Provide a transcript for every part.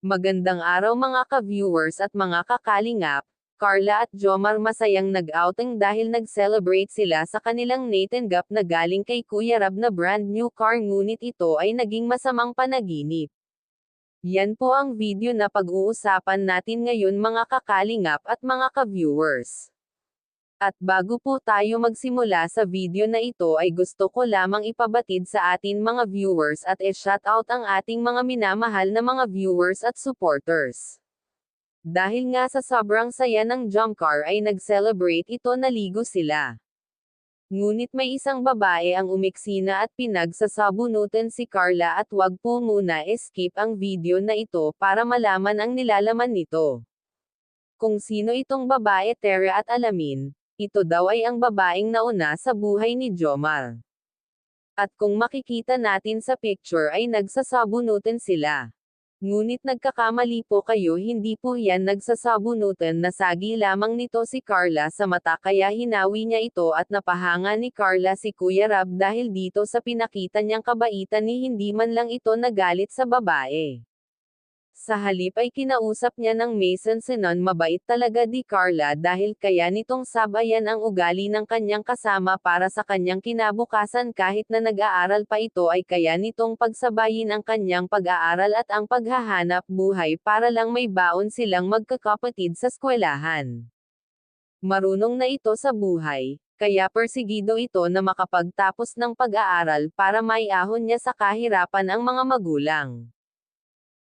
Magandang araw mga ka-viewers at mga kakalingap. Carla at Jomar masayang nag-outing dahil nag-celebrate sila sa kanilang natanggap na galing kay Kuya Rab na brand new car, ngunit ito ay naging masamang panaginip. Yan po ang video na pag-uusapan natin ngayon mga kakalingap at mga ka-viewers. At bago po tayo magsimula sa video na ito ay gusto ko lamang ipabatid sa atin mga viewers at i-shoutout ang ating mga minamahal na mga viewers at supporters. Dahil nga sa sobrang saya ng jump car ay nag-celebrate ito, naligo sila. Ngunit may isang babae ang umiksina at pinagsasabunutan si Carla at wag po muna skip ang video na ito para malaman ang nilalaman nito. Kung sino itong babae, tara at alamin. Ito daw ay ang babaeng nauna sa buhay ni Jomar. At kung makikita natin sa picture ay nagsasabunutan sila. Ngunit nagkakamali po kayo, hindi po yan nagsasabunutan, nasagi lamang nito si Carla sa mata kaya hinawi niya ito at napahanga ni Carla si Kuya Rab dahil dito sa pinakita niyang kabaitan ni hindi man lang ito nagalit sa babae. Sa halip ay kinausap niya ng Mason Sinon, mabait talaga di Carla dahil kaya nitong sabayan ang ugali ng kanyang kasama para sa kanyang kinabukasan kahit na nag-aaral pa ito ay kaya nitong pagsabayin ang kanyang pag-aaral at ang paghahanap buhay para lang may baon silang magkakapatid sa eskwelahan. Marunong na ito sa buhay, kaya persigido ito na makapagtapos ng pag-aaral para maiahon niya sa kahirapan ang mga magulang.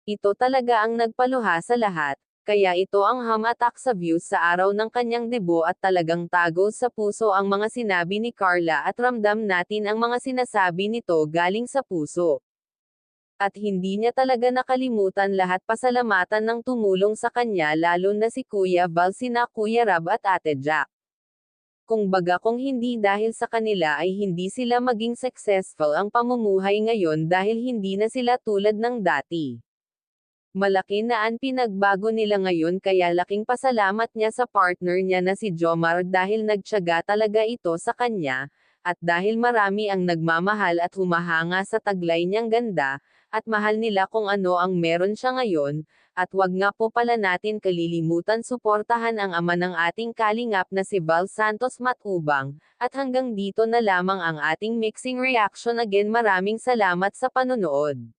Ito talaga ang nagpaluha sa lahat, kaya ito ang hamatak sa views sa araw ng kanyang debut at talagang tago sa puso ang mga sinabi ni Carla at ramdam natin ang mga sinasabi nito galing sa puso. At hindi niya talaga nakalimutan lahat pasalamatan ng tumulong sa kanya, lalo na si Kuya Val, sina Kuya Rab at Ate Jack. Kung hindi dahil sa kanila ay hindi sila maging successful ang pamumuhay ngayon dahil hindi na sila tulad ng dati. Malaki na ang pinagbago nila ngayon kaya laking pasalamat niya sa partner niya na si Jomar dahil nagtiyaga talaga ito sa kanya, at dahil marami ang nagmamahal at humahanga sa taglay niyang ganda, at mahal nila kung ano ang meron siya ngayon, at wag nga po pala natin kalilimutan suportahan ang ama ng ating kalingap na si Val Santos Matubang, at hanggang dito na lamang ang ating mixing reaction. Again, maraming salamat sa panonood.